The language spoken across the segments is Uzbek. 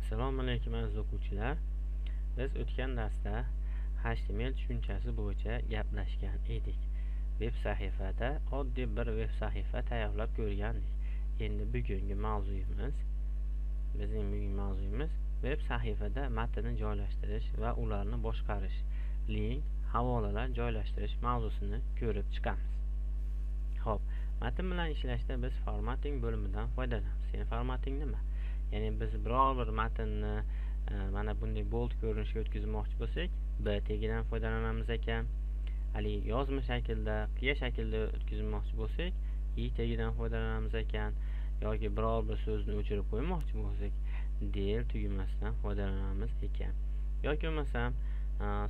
Assalomu alaykum aziz o'quvchilar. Biz o'tgan darsda HTML tushunchasi bo'yicha gaplashgan edik. Veb sahifada oddiy bir veb sahifa tayyorlab ko'rgandik. Endi bizning mavzuyimiz veb sahifada matnni joylashtirish va ularni boshqarish, link, havolalar joylashtirish mavzusini ko'rib chiqamiz. Xo'p, matn bilan ishlashda biz formatting bo'limidan foydalanamiz. Ya'ni formatting nima? Ya'ni biz biror bir matnni mana bunday bold ko'rinishga o'tkazmoqchi bo'lsak, B tagidan foydalanamiz ekan. Hali yozma shaklda, qiya shaklda o'tkazmoqchi bo'lsak, I tagidan foydalanamiz ekan. Yoki biror bir so'zni o'chirib qo'ymoqchi bo'lsak, del tugmasidan foydalanamiz ekan. Yoki bo'lmasam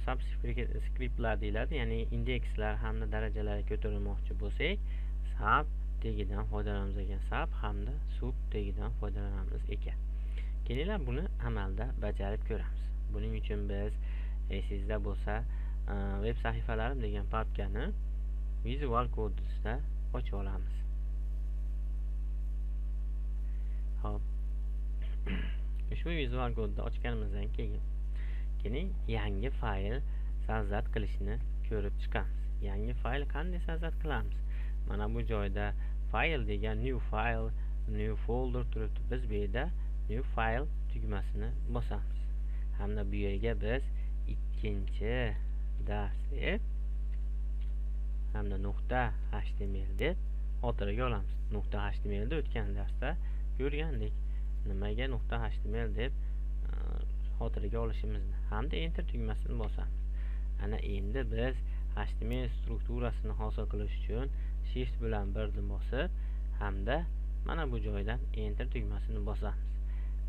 subscriptlar deyiladi, ya'ni indekslar hamda darajalarga ko'tarilmoqchi bo'lsak, sub tagidan foydalanamiz ekan. Sub hamda sub tagidan foydalanamiz ekan. Kelinglar buni amalda bajarib ko'ramiz. Buning uchun biz esingizda bo'lsa web sahifalarim degan papkani Visual Codes'da ochib olamiz. Xo'p. Ushbu Visual Code'da ochganimizdan keyin yangi fayl sarzabt qilishni ko'rib chiqamiz. Yangi fayl qanday sarzabt qilamiz? Mana bu joyda file degan new file, new folder turibdi. Biz bu yerda new file tugmasini bosamiz. Hamda bu yerga biz ikkinchi dars deb hamda .html deb xotiraga olamiz. .html da o'tgan darsda ko'rgandik. Nimaga .html deb xotiraga olishimizni. Hamda enter tugmasini bosamiz. Ana endi biz HTML strukturasini hosil qilish uchun shift bilan 1 ni bosib hamda mana bu joydan enter tugmasini bosamiz.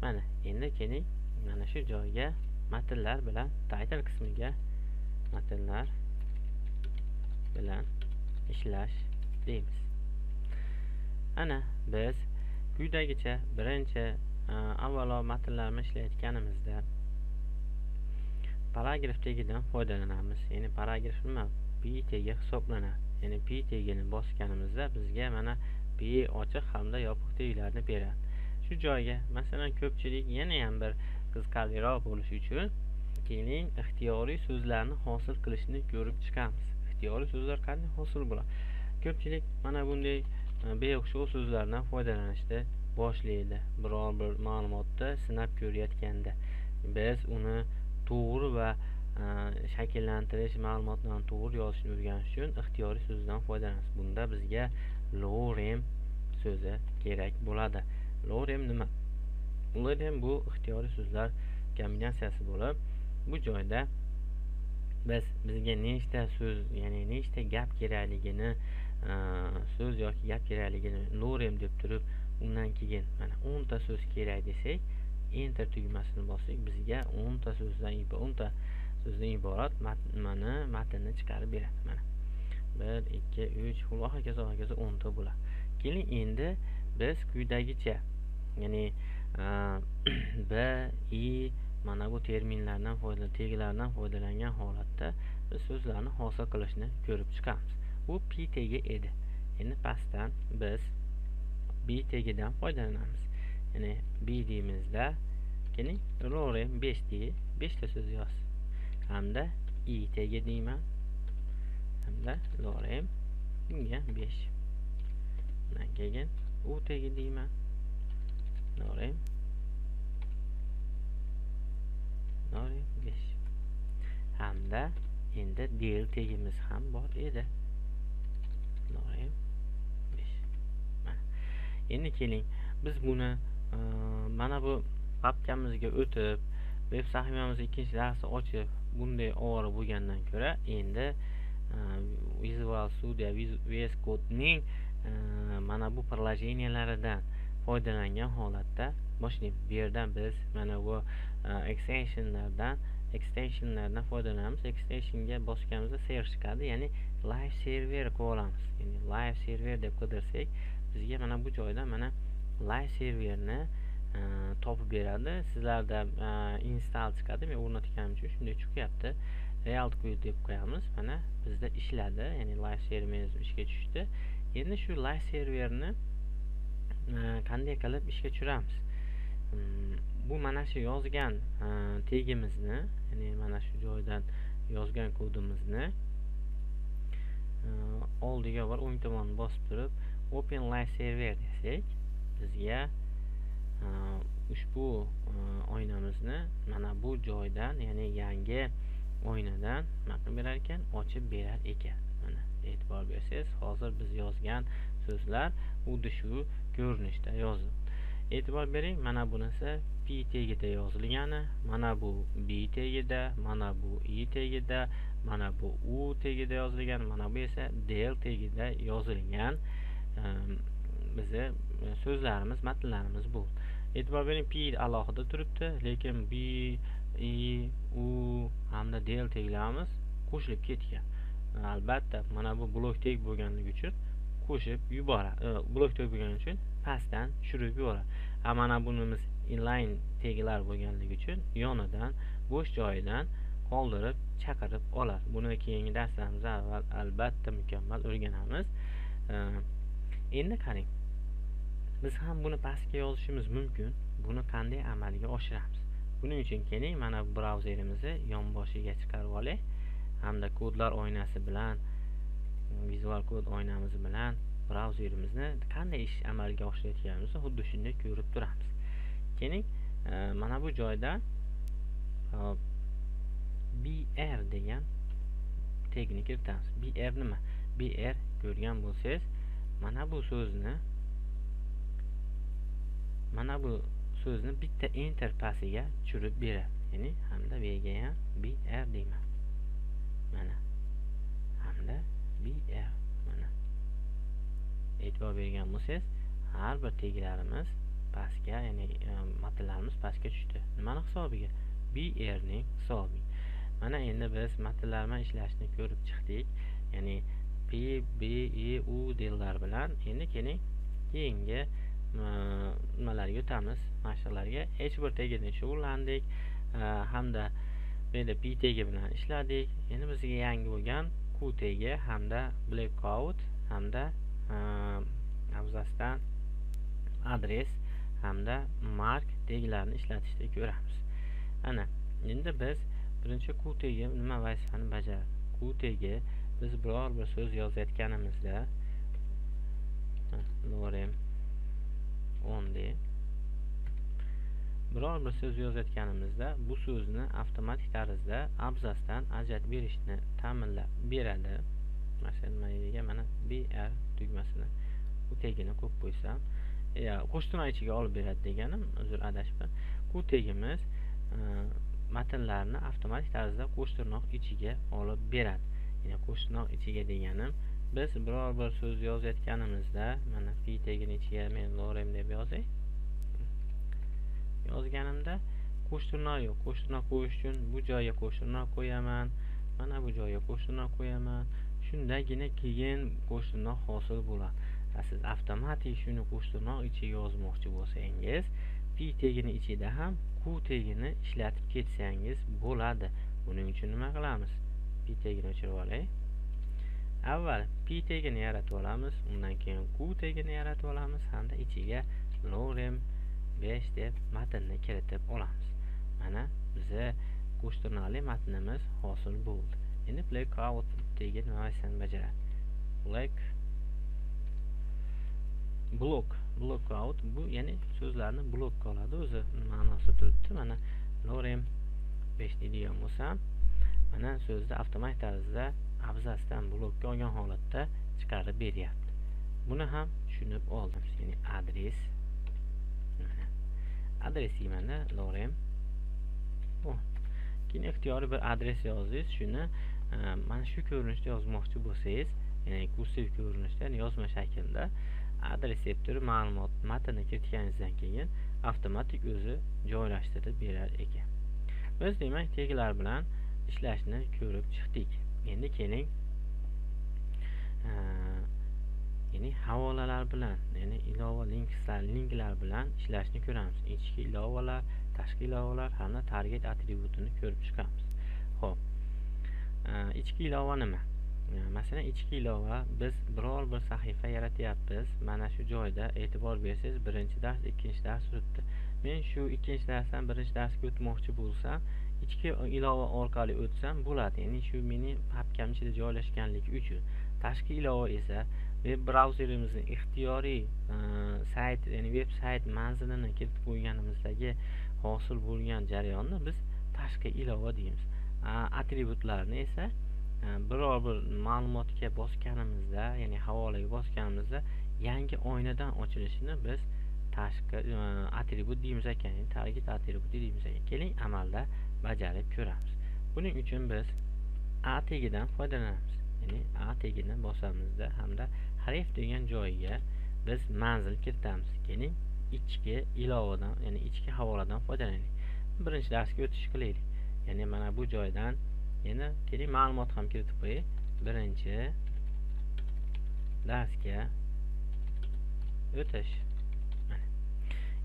Mana endi keling mana shu joyga matnlar bilan title qismiga matnlar bilan ishlash deymiz. Ana biz quyidagicha birinchi avvalo matnlarni ishlayotganimizda paragraf tagidan foydalanamiz. Ya'ni paragraf nima? P tagi hisoblanadi. Ya'ni P tagini bosganimizda bizga mana P ochiq hamda yopiq taglarni beradi. Shu joyga masalan ko'pchilik yana ham bir qiziqarliroq bo'lishi uchun keling ixtiyoriy so'zlarni hosil qilishni ko'rib chiqamiz. Ixtiyoriy so'zlar qanday hosil bo'ladi? Ko'pchilik mana bunday beo'xshov so'zlardan foydalanishni boshlaydi. Biror bir ma'lumotni sinab ko'rayotganda biz uni to'g'ri va shakllantirish, ma'lumotlarni to'g'ri yozishni o'rganish uchun ixtiyoriy so'zdan foydalanamiz. Bunda bizga lorem so'zi kerak bo'ladi. Lorem nima? Lorem bu ixtiyoriy so'zlar kombinatsiyasi bo'lib, bu joyda bizga nechta so'z, ya'ni nechta gap kerakligini, so'z yoki gap kerakligini lorem deb turib, undan keyin mana 10 ta so'z kerak desak, enter tugmasini bossak, bizga 10 ta so'zdan iborat matnni chiqarib beradi. Mana 1 2 3 va hokazo 10 ta bo'ladi. Keling endi biz quyidagicha, ya'ni b, i mana bu terminlardan taglardan foydalangan holatda biz so'zlarni hosil qilishni ko'rib chiqamiz. Bu p tagi edi. Endi pastdan biz b tagidan foydalanamiz. Ya'ni b deymizda keling lorem 5 tagi 5 ta so'z yoz. Hamda i tagi deyman. Hamda lorem bunga 5. Bundan keyin u tagi deyman. Lorem 5. Hamda endi del tagimiz ham bor edi. Lorem 5. Mana. Endi keling biz buni mana bu papkamizga o'tib, web sahifamizning ikkinchi darsini ochib, bunday ovora bo'lgandan ko'ra, endi Visual Studio VS Code'ning mana bu приложениялaridan foydalangan holatda boshlaymiz. Bu yerdan biz mana bu extensionlardan foydalanamiz. Extensionga bosganimizda search chiqadi, ya'ni live server qo'yamiz. Ya'ni live server deb qidirsak, bizga mana bu joyda mana live serverni topib beradi. Sizlarda install chiqadi. Men o'rnatganim uchun shunday chiqyapti. Real queue deb qo'yamiz. Mana bizda ishladi, ya'ni live serverimiz ishga tushdi. Endi shu live serverni qanday qilib ishga tushiramiz? bu mana shu yozgan tegimizni, ya'ni mana shu joydan yozgan kodimizni oldiga bir o'ng tomonni bosib turib open live server desak, bizga ushbu oynamizni mana bu joydan, ya'ni yangi oynadan nima qilib berar ekan, ochib berar ekan. Mana e'tibor bersangiz, hozir biz yozgan so'zlar xuddi shu ko'rinishda yozildi. E'tibor bering, mana bunisi p tegida yozilgani, mana bu b tegida, mana bu i tegida, mana bu u tegida yozilgan, mana bu esa del tegida yozilgan bizi so'zlarimiz, matnlarimiz bu. E'tibor bering, p alohida turibdi, lekin b, i, u hamda del teglarimiz qo'shilib ketgan. Albatta, mana bu blok teg bo'lganligi uchun qo'shib yuboradi. Blok teg bo'lgani uchun pastdan tushirib yuboradi. Mana bunimiz inline teglar bo'lganligi uchun yonidan, bo'sh joyidan qoldirib, chaqirib oladi. Buni keyingi darslarimizda albatta mukammal o'rganamiz. Endi qarang. Biz ham buni pastga yozishimiz mumkin. Buni qanday amalga oshiramiz? Buning uchun keling, mana bu brauzerimizni yonboshiga chiqarib olaylik. Hamda kodlar oynasi bilan, vizual kod oynamiz bilan brauzerimizni qanday ish amalga oshirayotganimizni xuddi shunday ko'rib turamiz. Keling, mana bu joyda br degan tegni kiritamiz. Br nima? Br ko'rgan bo'lsangiz, mana bu so'zni bitta enter pasiga tushirib beradi. Ya'ni hamda bga ham br deyman. Mana hamda br, mana e'tibor bergan bo'lsangiz, har bir teglarimiz pastga, ya'ni matnlarimiz pastga tushdi. Nimani hisobiga? br ning hisobiga. Mana endi biz matnlar bilan ishlashni ko'rib chiqdik. Ya'ni p, b, e, u dellar bilan. Endi keling, keyingi nimalarga o'tamiz, mashqlarga. H1 tegini shug'ullandik, hamda bunda p tegi bilan ishladik. Endi bizga yangi bo'lgan q tegi hamda blackout hamda abzasdan adres hamda mark teglarini ishlatishda ko'ramiz. Ana endi biz birinchi q tegi nima vazifani bajaradi? Q tegi biz biror bir so'z yozayotganimizda lorem onde biror bir so'z yozayotganimizda bu so'zni avtomatik tarzda abzasdan ajratib berishni ta'minlab beradi. Masalan, mana br tugmasini bu tegini qo'yib qo'ysam, qo'shtirnoq ichiga olib beradi deganim, uzr adashibman. Bu tegimiz matnlarni avtomatik tarzda qo'shtirnoq ichiga olib beradi. Ya'ni qo'shtirnoq ichiga deganim, biz biror bir so'z yozayotganimizda, mana p tegini ichiga men lorem deb yozay. Yozganimda qo'shtirnoq yo'q. Qo'shtirnoq qo'yish uchun bu joyga qo'shtirnoq qo'yaman, mana bu joyga qo'shtirnoq qo'yaman. Shundagina keyin qo'shtirnoq hosil bo'ladi. Siz avtomatik shuni qo'shtirnoq ichiga yozmoqchi bo'lsangiz, p tegini ichida ham q tegini ishlatib ketsangiz bo'ladi. Buning uchun nima qilamiz? P tegini o'chirib olaylik. Avval p tegini yaratib olamiz, undan keyin q tegini yaratib olamiz hamda ichiga lorem 5 deb matnni kiritib olamiz. Mana bize qo'shtirnoqli matnimiz hosil bo'ldi. Endi blackout degan vazifani bajaradi. Blockout bu ya'ni so'zlarni blokka oladi, o'zi ma'nosi turibdi. Mana lorem 5 deydigan bo'lsam, mana so'zni avtomatik tarzda abzasdan blokka olgan holatda chiqarib beryapti. Buni ham tushunib oldim. Ya'ni adres, adres deymanda lorem keyin ixtiyoriy bir adres yozdingiz. Shuni mana shu ko'rinishda yozmoqchi bo'lsangiz, ya'ni kursiv ko'rinishda, yozma shaklda adres deb turib ma'lumot matnni kiritganingizdan keyin avtomatik o'zi joylashtirib berar ekan. Biz demak teglar bilan ishlashni ko'rib chiqdik. Endi keling, ya'ni havolalar bilan, ya'ni ilova linklar bilan ishlashni ko'ramiz. Ichki ilovalar, tashqi ilovalar hamda target atributini ko'rib chiqamiz. Xo'p, ichki ilova nima? Masalan, ichki ilova biz biror bir sahifa yaratyapmiz. Mana shu joyda e'tibor bersangiz, birinchi dars, ikkinchi dars turibdi. men shu ikkinchi darsdan birinchi darsga o'tmoqchi bo'lsam, ichki ilova orqali o'tsam bo'ladi. Ya'ni shu mening papkam ichida joylashganligi uchun. Tashqi ilova esa veb brauzerimizning ixtiyoriy sayt, ya'ni veb sayt manzilini kiritib qo'yganimizdagi hosil bo'lgan jarayonni biz tashqi ilova deymiz. Atributlarni esa biror bir ma'lumotga bosganimizda, ya'ni havolaga bosganimizda yangi oynadan ochilishini biz tashqi atribut deymiz ekan, ya'ni target atributi deymiz ekan. Keling amalda bajarib ko'ramiz. Buning uchun biz a tagidan foydalanamiz. Ya'ni a tagini bosamizda hamda href degan joyiga biz manzil kiritamiz. Keling ichki ilovadan, ya'ni ichki havoladan foydalanaylik. Birinchi darsga o'tish qilaylik. Ya'ni mana bu joydan yana keling ma'lumot ham kiritib qo'yay. Birinchi darsga o'tish. Mana.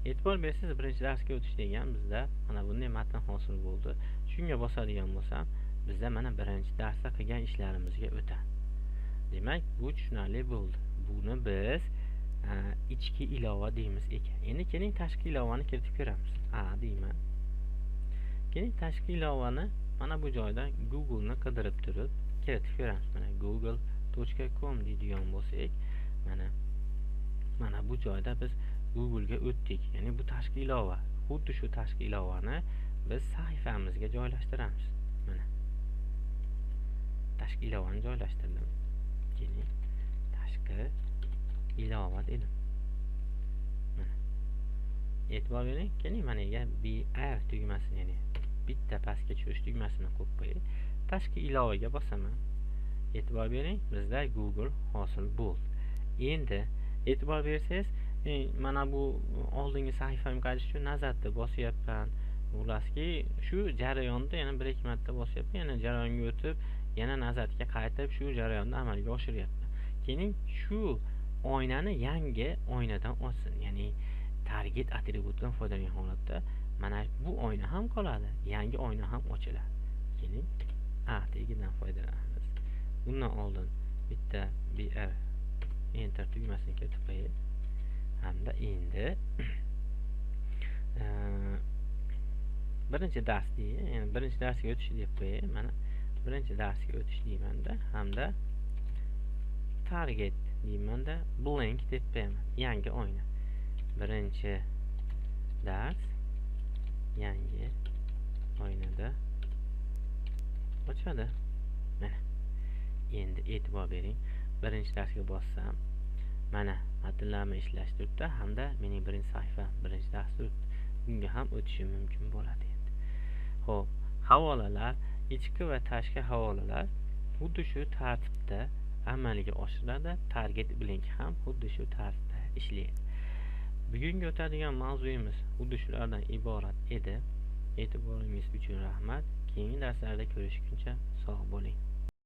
E'tibor bersangiz, birinchi darsga o'tish degan bizda mana bunday matn hosil bo'ldi. Shunga bosadigan bo'lsam, bizda mana birinchi darsda qilgan ishlarimizga o'tadi. Demak, bu tushunarli bo'ldi. Buni biz ichki ilova deymiz ekan. Endi keling tashqi ilovani kiritib ko'ramiz. Deyman. Keling tashqi ilovani mana bu joydan Google ni qidirib turib kiritib ko'ramiz. Mana google.com deydigan bo'lsak, mana bu joyda biz Google ga o'tdik. Ya'ni bu tashqi ilova. Xuddi shu tashqi ilovani biz sahifamizga joylashtiramiz. Mana tashqi ilovani joylashtirdim. Keling tashqi ilova dedim. Mana e'tibor bering. Keling mana BR tugmasini, ya'ni bitta pastga tushirish tugmasini qo'yib qo'ying. Tashqi ilovaga bosaman. E'tibor bering, bizda Google hosil bo'ldi. Endi e'tibor bersangiz, mana bu oldingi sahifamga qaytish uchun nazarda bosyapman. Bilasizki, shu jarayonda yana 1-2 marta bosyapman, yana jarayonga o'tib, yana nazarga qaytib shu jarayonni amalga oshiryapman. Keling shu oynani yangi oynadan ochsin. Ya'ni target atributidan foydalangan holatda mana bu oyna ham qoladi, yangi oyna ham ochiladi. Keling a tagidan foydalanamiz. Bundan oldin bitta br enter tugmasini kiritib qo'ying. Hamda endi birinchi dars deyman, ya'ni birinchi darsga o'tish deb qo'yay. Mana birinchi darsga o'tish deymanda, hamda target deymanda, blank deb qo'yaman. Yangi oyna. Birinchi dars yangi oynada ochadi. Mana. Endi e'tibor bering. Birinchi darsga bossam, mana matnlarni ishlash turibdi hamda mening birinchi sahifam, birinchi dars turibdi. Bunga ham o'tishim mumkin bo'ladi endi. Xo'p, havolalar, ichki va tashqi havolalar xuddi shu tartibda amalga oshiriladi. Target blank ham xuddi shu tartibda ishlaydi. Bugungi o'tadigan mavzuyimiz xuddi shulardan iborat edi. E'tiboringiz uchun rahmat. Keyingi darslarda ko'rishguncha sog' bo'ling.